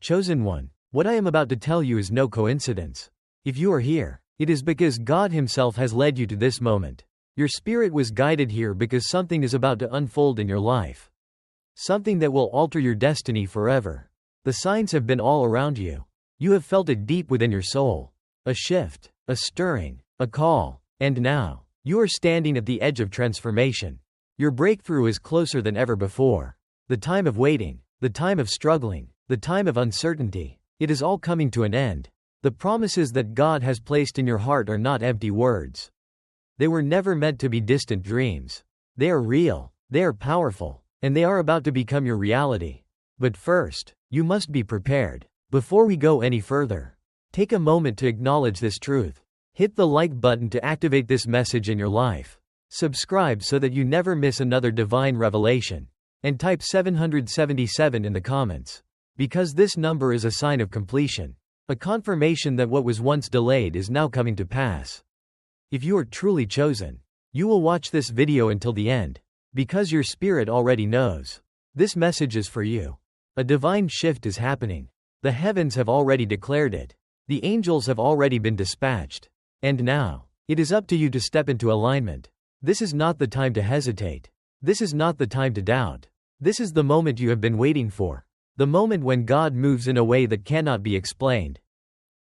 Chosen one, what I am about to tell you is no coincidence. If you are here, it is because God Himself has led you to this moment. Your spirit was guided here because something is about to unfold in your life. Something that will alter your destiny forever. The signs have been all around you. You have felt it deep within your soul. A shift, a stirring, a call. And now, you are standing at the edge of transformation. Your breakthrough is closer than ever before. The time of waiting, the time of struggling, the time of uncertainty, it is all coming to an end. The promises that God has placed in your heart are not empty words. They were never meant to be distant dreams. They are real, they are powerful, and they are about to become your reality. But first, you must be prepared. Before we go any further, take a moment to acknowledge this truth. Hit the like button to activate this message in your life. Subscribe so that you never miss another divine revelation. And type 777 in the comments. Because this number is a sign of completion. A confirmation that what was once delayed is now coming to pass. If you are truly chosen, you will watch this video until the end. Because your spirit already knows. This message is for you. A divine shift is happening. The heavens have already declared it. The angels have already been dispatched. And now, it is up to you to step into alignment. This is not the time to hesitate. This is not the time to doubt. This is the moment you have been waiting for. The moment when God moves in a way that cannot be explained.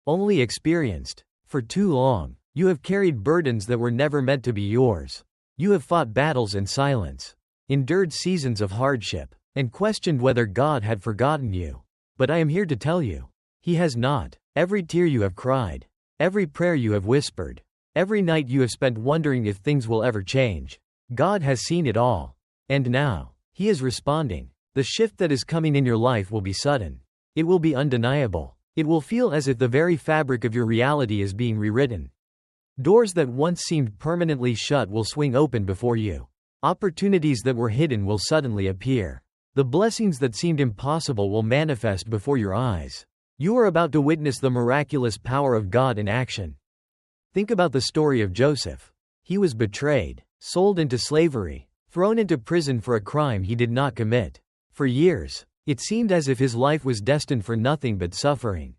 Only experienced. For too long, you have carried burdens that were never meant to be yours. You have fought battles in silence, endured seasons of hardship, and questioned whether God had forgotten you. But I am here to tell you, He has not. Every tear you have cried, every prayer you have whispered, every night you have spent wondering if things will ever change, God has seen it all. And now, He is responding. The shift that is coming in your life will be sudden. It will be undeniable. It will feel as if the very fabric of your reality is being rewritten. Doors that once seemed permanently shut will swing open before you. Opportunities that were hidden will suddenly appear. The blessings that seemed impossible will manifest before your eyes. You are about to witness the miraculous power of God in action. Think about the story of Joseph. He was betrayed, sold into slavery, thrown into prison for a crime he did not commit. For years, it seemed as if his life was destined for nothing but suffering.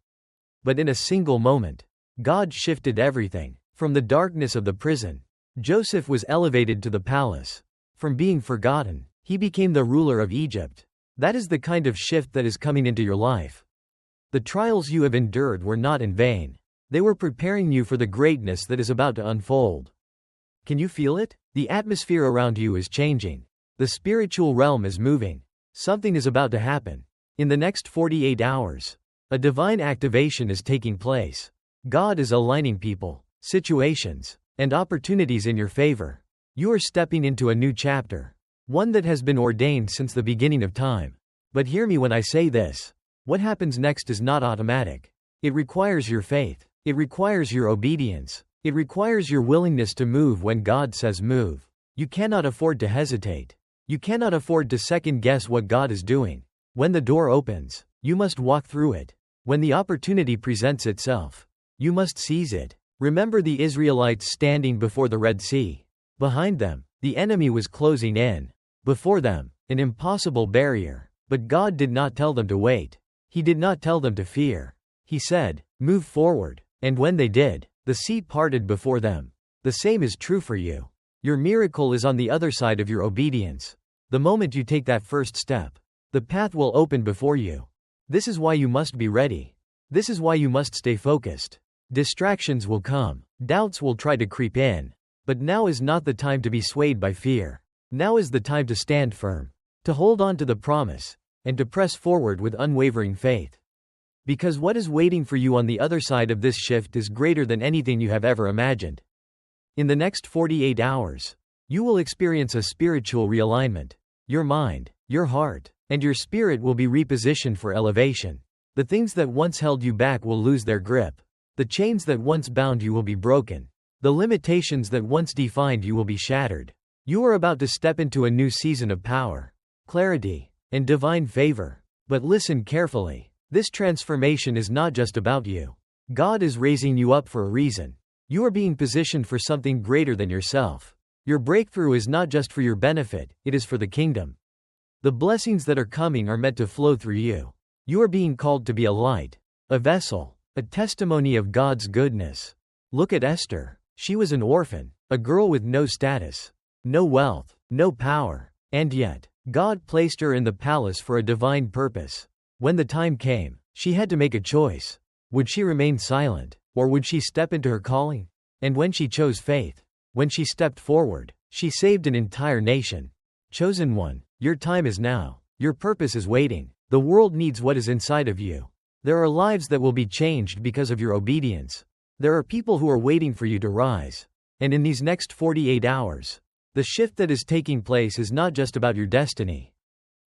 But in a single moment, God shifted everything. From the darkness of the prison, Joseph was elevated to the palace. From being forgotten, he became the ruler of Egypt. That is the kind of shift that is coming into your life. The trials you have endured were not in vain. They were preparing you for the greatness that is about to unfold. Can you feel it? The atmosphere around you is changing. The spiritual realm is moving. Something is about to happen. In the next 48 hours, a divine activation is taking place. God is aligning people, situations, and opportunities in your favor. You are stepping into a new chapter. One that has been ordained since the beginning of time. But hear me when I say this. What happens next is not automatic. It requires your faith. It requires your obedience. It requires your willingness to move when God says move. You cannot afford to hesitate. You cannot afford to second-guess what God is doing. When the door opens, you must walk through it. When the opportunity presents itself, you must seize it. Remember the Israelites standing before the Red Sea. Behind them, the enemy was closing in. Before them, an impossible barrier. But God did not tell them to wait. He did not tell them to fear. He said, move forward. And when they did, the sea parted before them. The same is true for you. Your miracle is on the other side of your obedience. The moment you take that first step, the path will open before you. This is why you must be ready. This is why you must stay focused. Distractions will come. Doubts will try to creep in. But now is not the time to be swayed by fear. Now is the time to stand firm. To hold on to the promise. And to press forward with unwavering faith. Because what is waiting for you on the other side of this shift is greater than anything you have ever imagined. In the next 48 hours, you will experience a spiritual realignment. Your mind, your heart, and your spirit will be repositioned for elevation. The things that once held you back will lose their grip. The chains that once bound you will be broken. The limitations that once defined you will be shattered. You are about to step into a new season of power, clarity, and divine favor. But listen carefully. This transformation is not just about you. God is raising you up for a reason. You are being positioned for something greater than yourself. Your breakthrough is not just for your benefit, it is for the kingdom. The blessings that are coming are meant to flow through you. You are being called to be a light, a vessel, a testimony of God's goodness. Look at Esther. She was an orphan, a girl with no status, no wealth, no power, and yet, God placed her in the palace for a divine purpose. When the time came, she had to make a choice. Would she remain silent, or would she step into her calling? And when she chose faith, when she stepped forward, she saved an entire nation. Chosen one, your time is now. Your purpose is waiting. The world needs what is inside of you. There are lives that will be changed because of your obedience. There are people who are waiting for you to rise. And in these next 48 hours, the shift that is taking place is not just about your destiny.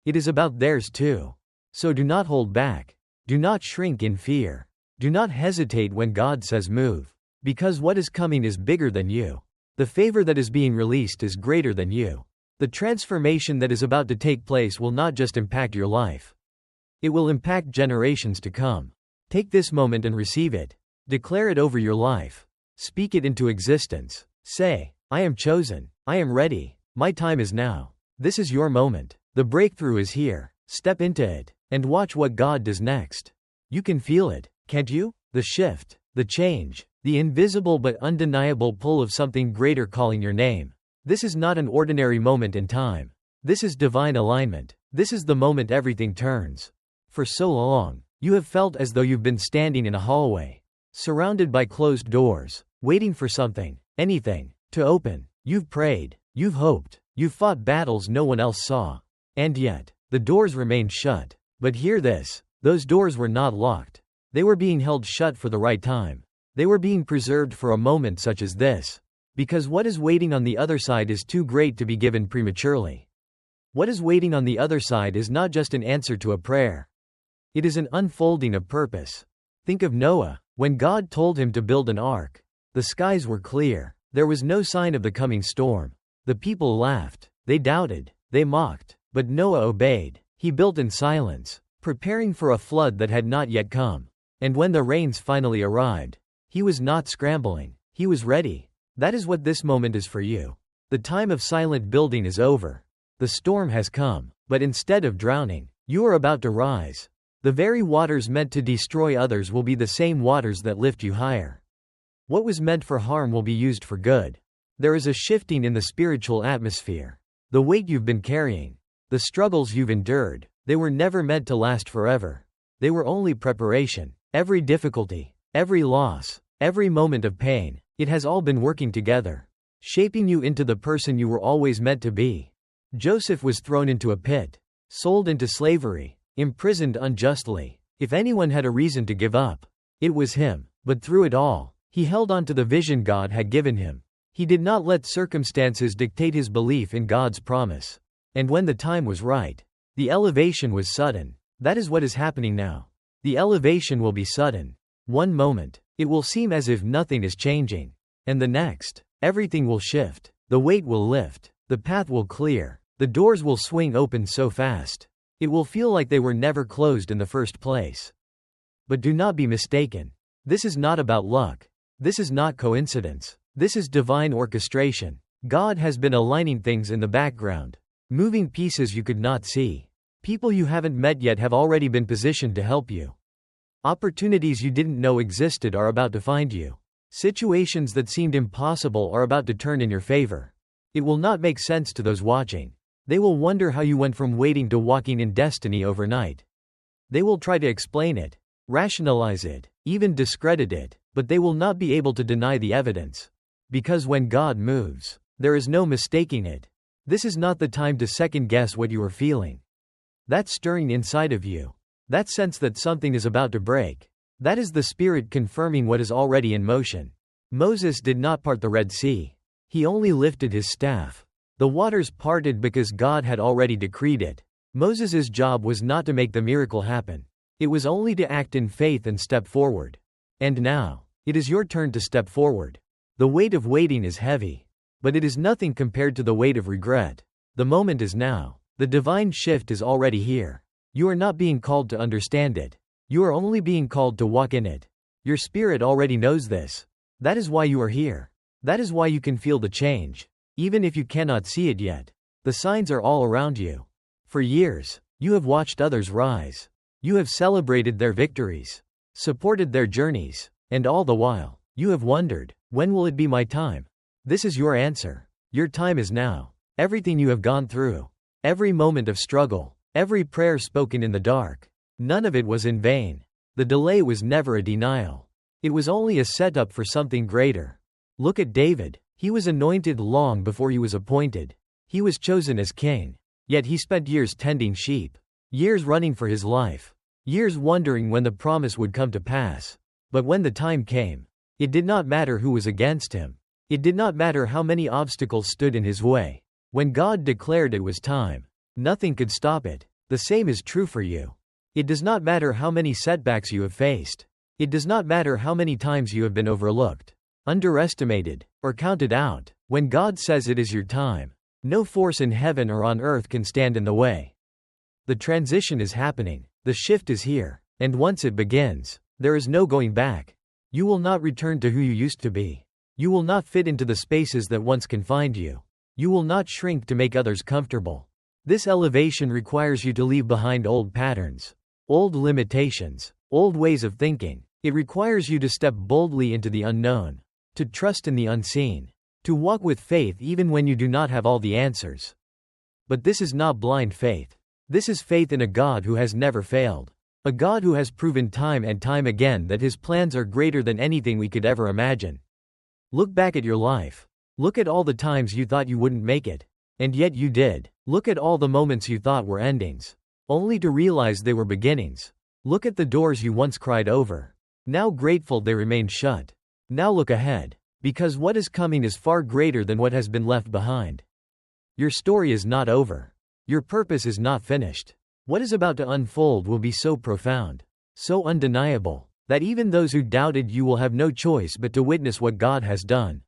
It is about theirs too. So do not hold back. Do not shrink in fear. Do not hesitate when God says move. Because what is coming is bigger than you. The favor that is being released is greater than you. The transformation that is about to take place will not just impact your life. It will impact generations to come. Take this moment and receive it. Declare it over your life. Speak it into existence. Say, I am chosen. I am ready. My time is now. This is your moment. The breakthrough is here. Step into it, and watch what God does next. You can feel it, can't you? The shift, the change, the invisible but undeniable pull of something greater calling your name. This is not an ordinary moment in time. This is divine alignment. This is the moment everything turns. For so long, you have felt as though you've been standing in a hallway, surrounded by closed doors, waiting for something, anything, to open. You've prayed, you've hoped, you've fought battles no one else saw. And yet, the doors remained shut. But hear this, those doors were not locked. They were being held shut for the right time. They were being preserved for a moment such as this. Because what is waiting on the other side is too great to be given prematurely. What is waiting on the other side is not just an answer to a prayer. It is an unfolding of purpose. Think of Noah. When God told him to build an ark, the skies were clear. There was no sign of the coming storm. The people laughed. They doubted. They mocked. But Noah obeyed. He built in silence, preparing for a flood that had not yet come. And when the rains finally arrived, he was not scrambling. He was ready. That is what this moment is for you. The time of silent building is over. The storm has come, but instead of drowning, you are about to rise. The very waters meant to destroy others will be the same waters that lift you higher. What was meant for harm will be used for good. There is a shifting in the spiritual atmosphere. The weight you've been carrying, the struggles you've endured, they were never meant to last forever. They were only preparation. Every difficulty, every loss, every moment of pain, it has all been working together, shaping you into the person you were always meant to be. Joseph was thrown into a pit, sold into slavery, imprisoned unjustly. If anyone had a reason to give up, it was him. But through it all, he held on to the vision God had given him. He did not let circumstances dictate his belief in God's promise. And when the time was right, the elevation was sudden. That is what is happening now. The elevation will be sudden. One moment, it will seem as if nothing is changing. And the next, everything will shift. The weight will lift. The path will clear. The doors will swing open so fast. It will feel like they were never closed in the first place. But do not be mistaken. This is not about luck. This is not coincidence. This is divine orchestration. God has been aligning things in the background, moving pieces you could not see. People you haven't met yet have already been positioned to help you. Opportunities you didn't know existed are about to find you. Situations that seemed impossible are about to turn in your favor. It will not make sense to those watching. They will wonder how you went from waiting to walking in destiny overnight. They will try to explain it, rationalize it, even discredit it, but they will not be able to deny the evidence. Because when God moves, there is no mistaking it. This is not the time to second guess what you are feeling. That stirring inside of you, that sense that something is about to break, that is the Spirit confirming what is already in motion. Moses did not part the Red Sea. He only lifted his staff. The waters parted because God had already decreed it. Moses' job was not to make the miracle happen. It was only to act in faith and step forward. And now, it is your turn to step forward. The weight of waiting is heavy, but it is nothing compared to the weight of regret. The moment is now. The divine shift is already here. You are not being called to understand it. You are only being called to walk in it. Your spirit already knows this. That is why you are here. That is why you can feel the change. Even if you cannot see it yet, the signs are all around you. For years, you have watched others rise. You have celebrated their victories, supported their journeys, and all the while, you have wondered, when will it be my time? This is your answer. Your time is now. Everything you have gone through, every moment of struggle, every prayer spoken in the dark, none of it was in vain. The delay was never a denial. It was only a setup for something greater. Look at David. He was anointed long before he was appointed. He was chosen as king. Yet he spent years tending sheep, years running for his life, years wondering when the promise would come to pass. But when the time came, it did not matter who was against him. It did not matter how many obstacles stood in his way. When God declared it was time, nothing could stop it. The same is true for you. It does not matter how many setbacks you have faced. It does not matter how many times you have been overlooked, underestimated, or counted out. When God says it is your time, no force in heaven or on earth can stand in the way. The transition is happening. The shift is here. And once it begins, there is no going back. You will not return to who you used to be. You will not fit into the spaces that once confined you. You will not shrink to make others comfortable. This elevation requires you to leave behind old patterns, old limitations, old ways of thinking. It requires you to step boldly into the unknown, to trust in the unseen, to walk with faith even when you do not have all the answers. But this is not blind faith. This is faith in a God who has never failed. A God who has proven time and time again that his plans are greater than anything we could ever imagine. Look back at your life. Look at all the times you thought you wouldn't make it, and yet you did. Look at all the moments you thought were endings, only to realize they were beginnings. Look at the doors you once cried over, now grateful they remain shut. Now look ahead, because what is coming is far greater than what has been left behind. Your story is not over. Your purpose is not finished. What is about to unfold will be so profound, so undeniable, that even those who doubted you will have no choice but to witness what God has done.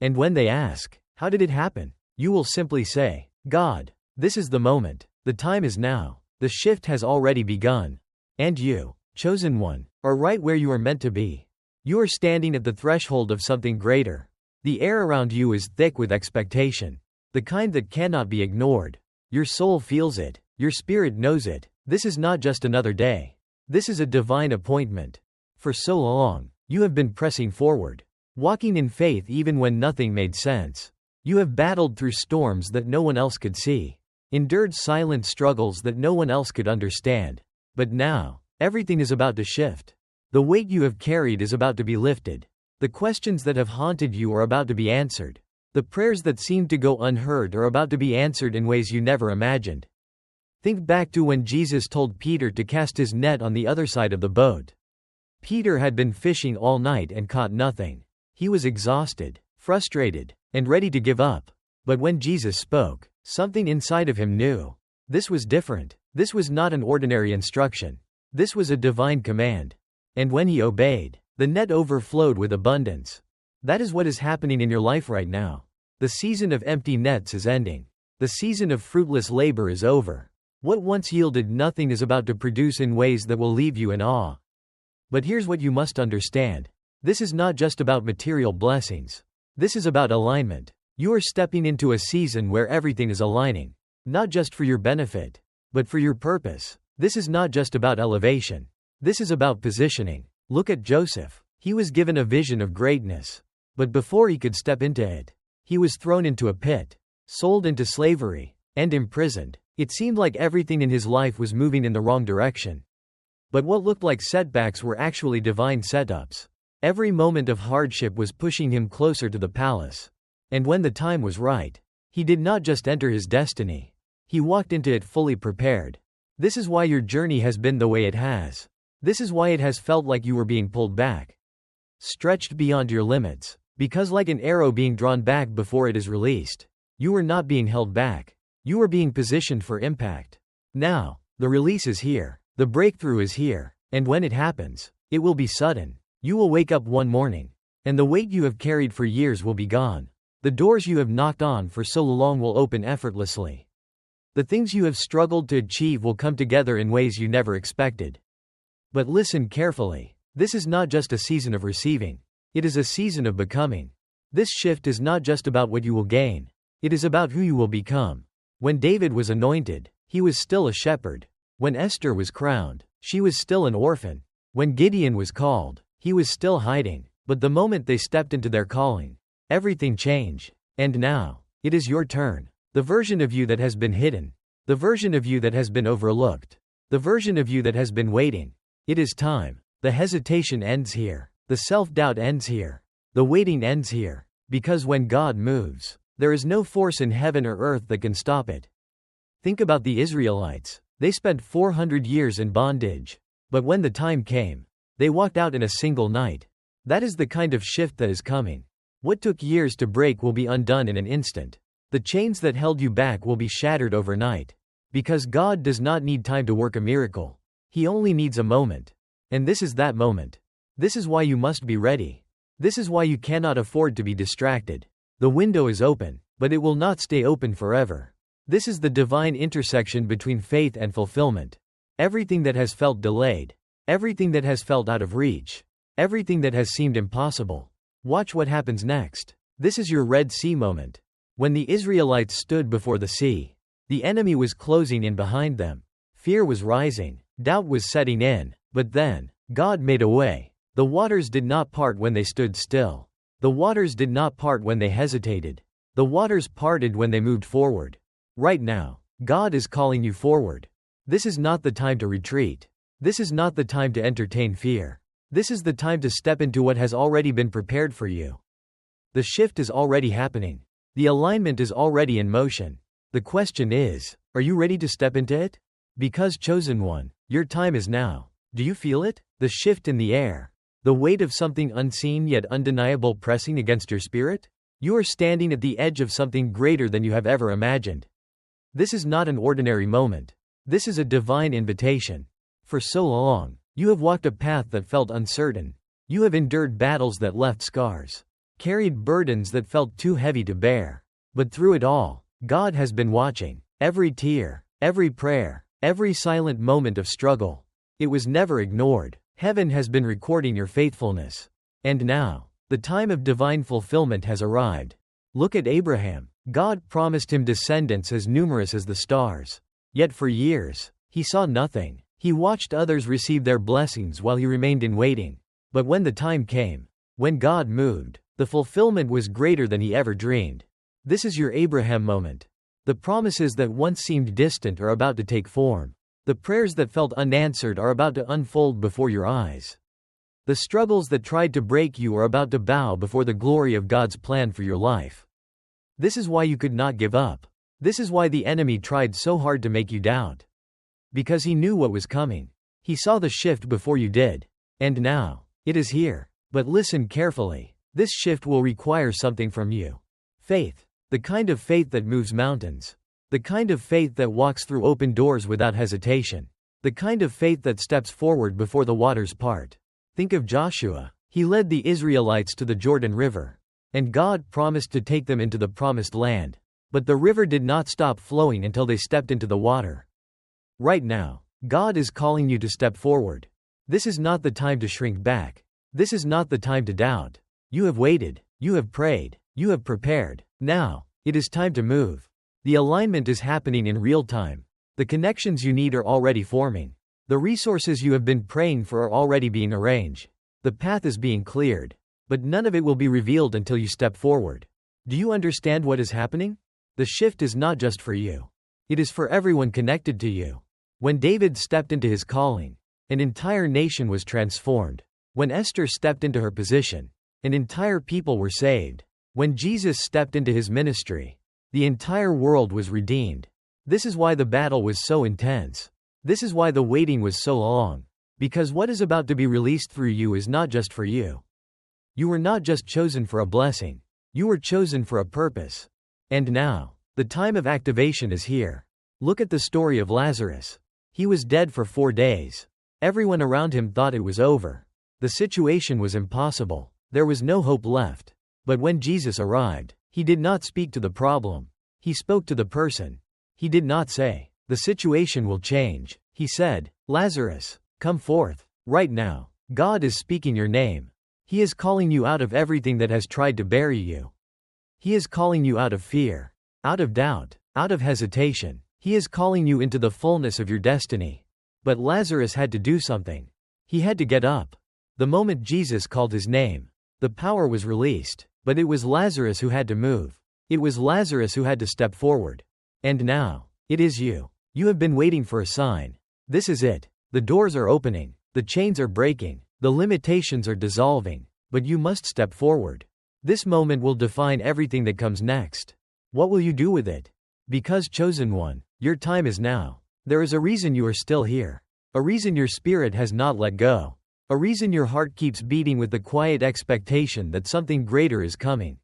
And when they ask, how did it happen? You will simply say, God, this is the moment. The time is now. The shift has already begun. And you, chosen one, are right where you are meant to be. You are standing at the threshold of something greater. The air around you is thick with expectation, the kind that cannot be ignored. Your soul feels it. Your spirit knows it. This is not just another day. This is a divine appointment. For so long, you have been pressing forward, walking in faith even when nothing made sense. You have battled through storms that no one else could see, endured silent struggles that no one else could understand. But now, everything is about to shift. The weight you have carried is about to be lifted. The questions that have haunted you are about to be answered. The prayers that seemed to go unheard are about to be answered in ways you never imagined. Think back to when Jesus told Peter to cast his net on the other side of the boat. Peter had been fishing all night and caught nothing. He was exhausted, frustrated, and ready to give up. But when Jesus spoke, something inside of him knew. This was different. This was not an ordinary instruction. This was a divine command. And when he obeyed, the net overflowed with abundance. That is what is happening in your life right now. The season of empty nets is ending. The season of fruitless labor is over. What once yielded nothing is about to produce in ways that will leave you in awe. But here's what you must understand. This is not just about material blessings. This is about alignment. You are stepping into a season where everything is aligning, not just for your benefit, but for your purpose. This is not just about elevation. This is about positioning. Look at Joseph. He was given a vision of greatness. But before he could step into it, he was thrown into a pit, sold into slavery, and imprisoned. It seemed like everything in his life was moving in the wrong direction. But what looked like setbacks were actually divine setups. Every moment of hardship was pushing him closer to the palace. And when the time was right, he did not just enter his destiny. He walked into it fully prepared. This is why your journey has been the way it has. This is why it has felt like you were being pulled back, stretched beyond your limits. Because like an arrow being drawn back before it is released, you were not being held back. You were being positioned for impact. Now, the release is here. The breakthrough is here. And when it happens, it will be sudden. You will wake up one morning, and the weight you have carried for years will be gone. The doors you have knocked on for so long will open effortlessly. The things you have struggled to achieve will come together in ways you never expected. But listen carefully. This is not just a season of receiving. It is a season of becoming. This shift is not just about what you will gain. It is about who you will become. When David was anointed, he was still a shepherd. When Esther was crowned, She was still an orphan. When Gideon was called, he was still hiding. But the moment they stepped into their calling, everything changed. And now, it is your turn. The version of you that has been hidden. The version of you that has been overlooked. The version of you that has been waiting. It is time. The hesitation ends here. The self-doubt ends here. The waiting ends here. Because when God moves, there is no force in heaven or earth that can stop it. Think about the Israelites. They spent 400 years in bondage. But when the time came, they walked out in a single night. That is the kind of shift that is coming. What took years to break will be undone in an instant. The chains that held you back will be shattered overnight. Because God does not need time to work a miracle. He only needs a moment. And this is that moment. This is why you must be ready. This is why you cannot afford to be distracted. The window is open, but it will not stay open forever. This is the divine intersection between faith and fulfillment. Everything that has felt delayed. Everything that has felt out of reach. Everything that has seemed impossible. Watch what happens next. This is your Red Sea moment. When the Israelites stood before the sea, the enemy was closing in behind them. Fear was rising. Doubt was setting in. But then, God made a way. The waters did not part when they stood still. The waters did not part when they hesitated. The waters parted when they moved forward. Right now, God is calling you forward. This is not the time to retreat. This is not the time to entertain fear. This is the time to step into what has already been prepared for you. The shift is already happening. The alignment is already in motion. The question is, are you ready to step into it? Because chosen one, your time is now. Do you feel it? The shift in the air. The weight of something unseen yet undeniable pressing against your spirit? You are standing at the edge of something greater than you have ever imagined. This is not an ordinary moment. This is a divine invitation. For so long, you have walked a path that felt uncertain. You have endured battles that left scars. Carried burdens that felt too heavy to bear. But through it all, God has been watching. Every tear, every prayer, every silent moment of struggle. It was never ignored. Heaven has been recording your faithfulness. And now, the time of divine fulfillment has arrived. Look at Abraham. God promised him descendants as numerous as the stars. Yet for years, he saw nothing. He watched others receive their blessings while he remained in waiting. But when the time came, when God moved, the fulfillment was greater than he ever dreamed. This is your Abraham moment. The promises that once seemed distant are about to take form. The prayers that felt unanswered are about to unfold before your eyes. The struggles that tried to break you are about to bow before the glory of God's plan for your life. This is why you could not give up. This is why the enemy tried so hard to make you doubt. Because he knew what was coming. He saw the shift before you did. And now, it is here. But listen carefully. This shift will require something from you. Faith. The kind of faith that moves mountains. The kind of faith that walks through open doors without hesitation. The kind of faith that steps forward before the waters part. Think of Joshua. He led the Israelites to the Jordan River. And God promised to take them into the promised land. But the river did not stop flowing until they stepped into the water. Right now, God is calling you to step forward. This is not the time to shrink back. This is not the time to doubt. You have waited. You have prayed. You have prepared. Now, it is time to move. The alignment is happening in real time. The connections you need are already forming. The resources you have been praying for are already being arranged. The path is being cleared. But none of it will be revealed until you step forward. Do you understand what is happening? The shift is not just for you. It is for everyone connected to you. When David stepped into his calling, an entire nation was transformed. When Esther stepped into her position, an entire people were saved. When Jesus stepped into his ministry, the entire world was redeemed. This is why the battle was so intense. This is why the waiting was so long. Because what is about to be released through you is not just for you. You were not just chosen for a blessing. You were chosen for a purpose. And now, the time of activation is here. Look at the story of Lazarus. He was dead for 4 days. Everyone around him thought it was over. The situation was impossible. There was no hope left. But when Jesus arrived, he did not speak to the problem. He spoke to the person. He did not say, "The situation will change." He said, "Lazarus, come forth." Right now, God is speaking your name. He is calling you out of everything that has tried to bury you. He is calling you out of fear, out of doubt, out of hesitation. He is calling you into the fullness of your destiny. But Lazarus had to do something. He had to get up. The moment Jesus called his name, the power was released. But it was Lazarus who had to move. It was Lazarus who had to step forward. And now, it is you. You have been waiting for a sign. This is it. The doors are opening. The chains are breaking. The limitations are dissolving. But you must step forward. This moment will define everything that comes next. What will you do with it? Because, chosen one, your time is now. There is a reason you are still here. A reason your spirit has not let go. A reason your heart keeps beating with the quiet expectation that something greater is coming.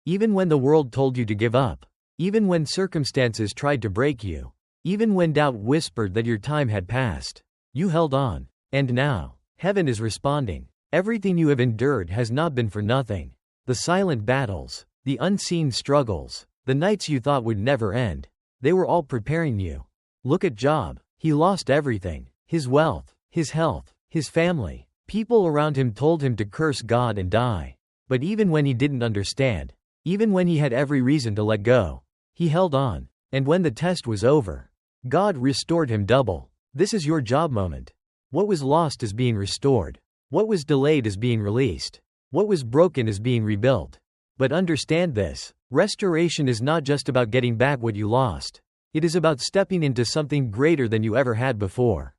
Even when the world told you to give up. Even when circumstances tried to break you. Even when doubt whispered that your time had passed. You held on. And now, heaven is responding. Everything you have endured has not been for nothing. The silent battles, the unseen struggles, the nights you thought would never end. They were all preparing you. Look at Job. He lost everything. His wealth, his health, his family. People around him told him to curse God and die. But even when he didn't understand, even when he had every reason to let go, he held on. And when the test was over, God restored him double. This is your job moment. What was lost is being restored. What was delayed is being released. What was broken is being rebuilt. But understand this, restoration is not just about getting back what you lost. It is about stepping into something greater than you ever had before.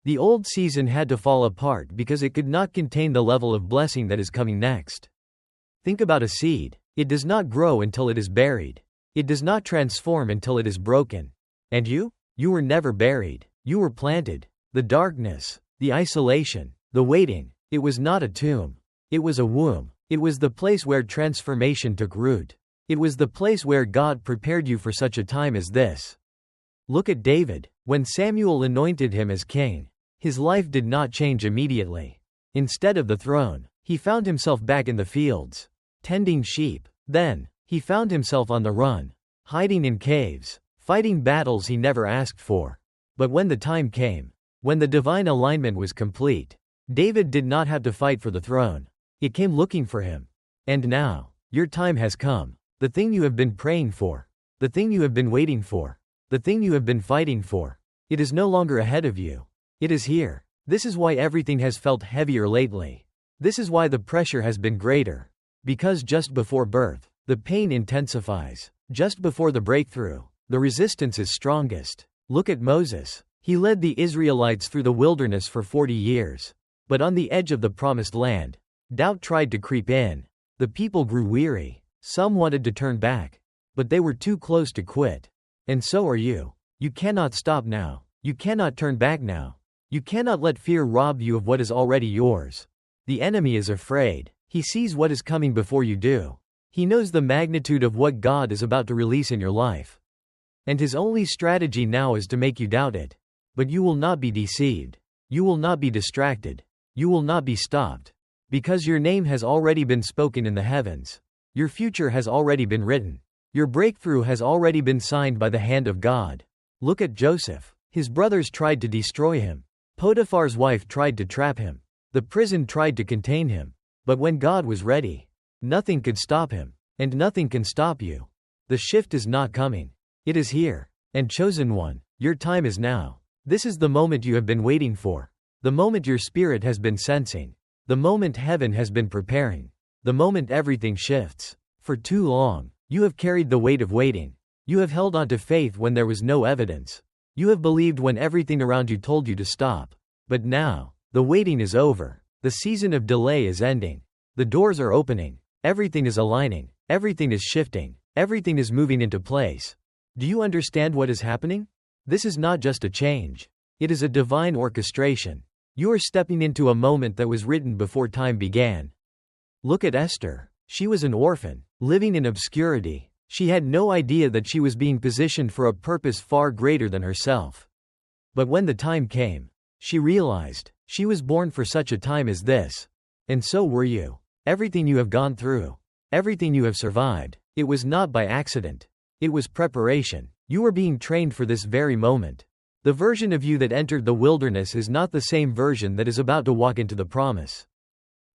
The old season had to fall apart because it could not contain the level of blessing that is coming next. Think about a seed. It does not grow until it is buried. It does not transform until it is broken. And you? You were never buried. You were planted. The darkness, the isolation, the waiting, it was not a tomb. It was a womb. It was the place where transformation took root. It was the place where God prepared you for such a time as this. Look at David. When Samuel anointed him as king, his life did not change immediately. Instead of the throne, he found himself back in the fields, tending sheep. Then, he found himself on the run, hiding in caves, fighting battles he never asked for. But when the time came, when the divine alignment was complete, David did not have to fight for the throne. It came looking for him. And now, your time has come. The thing you have been praying for. The thing you have been waiting for. The thing you have been fighting for. It is no longer ahead of you. It is here. This is why everything has felt heavier lately. This is why the pressure has been greater. Because just before birth, the pain intensifies. Just before the breakthrough, the resistance is strongest. Look at Moses. He led the Israelites through the wilderness for 40 years. But on the edge of the promised land, doubt tried to creep in. The people grew weary. Some wanted to turn back. But they were too close to quit. And so are you. You cannot stop now. You cannot turn back now. You cannot let fear rob you of what is already yours. The enemy is afraid. He sees what is coming before you do. He knows the magnitude of what God is about to release in your life. And his only strategy now is to make you doubt it. But you will not be deceived. You will not be distracted. You will not be stopped. Because your name has already been spoken in the heavens. Your future has already been written. Your breakthrough has already been signed by the hand of God. Look at Joseph. His brothers tried to destroy him. Potiphar's wife tried to trap him. The prison tried to contain him. But when God was ready, nothing could stop him. And nothing can stop you. The shift is not coming. It is here. And chosen one, your time is now. This is the moment you have been waiting for. The moment your spirit has been sensing. The moment heaven has been preparing. The moment everything shifts. For too long, you have carried the weight of waiting. You have held on to faith when there was no evidence. You have believed when everything around you told you to stop. But now, the waiting is over. The season of delay is ending. The doors are opening. Everything is aligning. Everything is shifting. Everything is moving into place. Do you understand what is happening? This is not just a change. It is a divine orchestration. You are stepping into a moment that was written before time began. Look at Esther. She was an orphan, living in obscurity. She had no idea that she was being positioned for a purpose far greater than herself. But when the time came, she realized she was born for such a time as this. And so were you. Everything you have gone through, everything you have survived, it was not by accident. It was preparation. You were being trained for this very moment. The version of you that entered the wilderness is not the same version that is about to walk into the promise.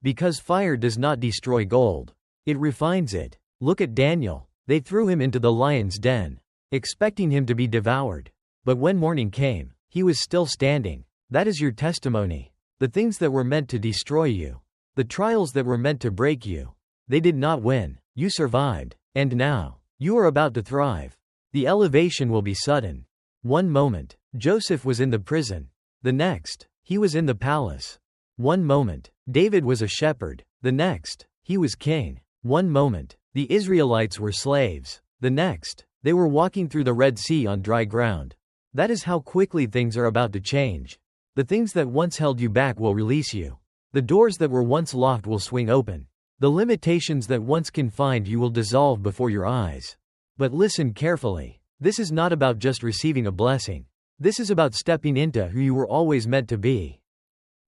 Because fire does not destroy gold. It refines it. Look at Daniel. They threw him into the lion's den, expecting him to be devoured. But when morning came, He was still standing. That is your testimony. The things that were meant to destroy you, the trials that were meant to break you, they did not win. You survived. And now, you are about to thrive. The elevation will be sudden. One moment, Joseph was in the prison. The next, he was in the palace. One moment, David was a shepherd. The next, he was king. One moment, the Israelites were slaves. The next, they were walking through the Red Sea on dry ground. That is how quickly things are about to change. The things that once held you back will release you. The doors that were once locked will swing open. The limitations that once confined you will dissolve before your eyes. But listen carefully. This is not about just receiving a blessing. This is about stepping into who you were always meant to be.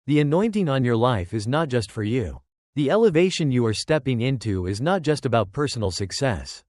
The anointing on your life is not just for you. The elevation you are stepping into is not just about personal success.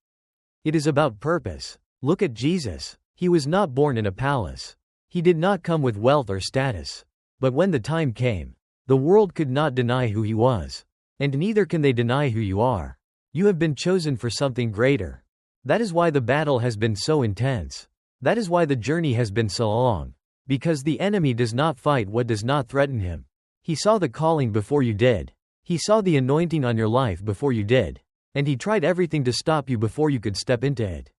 It is about purpose. Look at Jesus. He was not born in a palace. He did not come with wealth or status. But when the time came, the world could not deny who he was. And neither can they deny who you are. You have been chosen for something greater. That is why the battle has been so intense. That is why the journey has been so long. Because the enemy does not fight what does not threaten him. He saw the calling before you did. He saw the anointing on your life before you did. And he tried everything to stop you before you could step into it.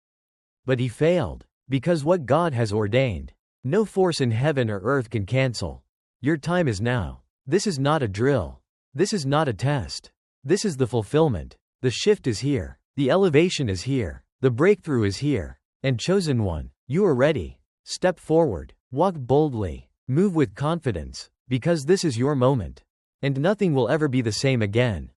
But he failed. Because what God has ordained, no force in heaven or earth can cancel. Your time is now. This is not a drill. This is not a test. This is the fulfillment. The shift is here. The elevation is here. The breakthrough is here. And chosen one, you are ready. Step forward. Walk boldly. Move with confidence. Because this is your moment. And nothing will ever be the same again.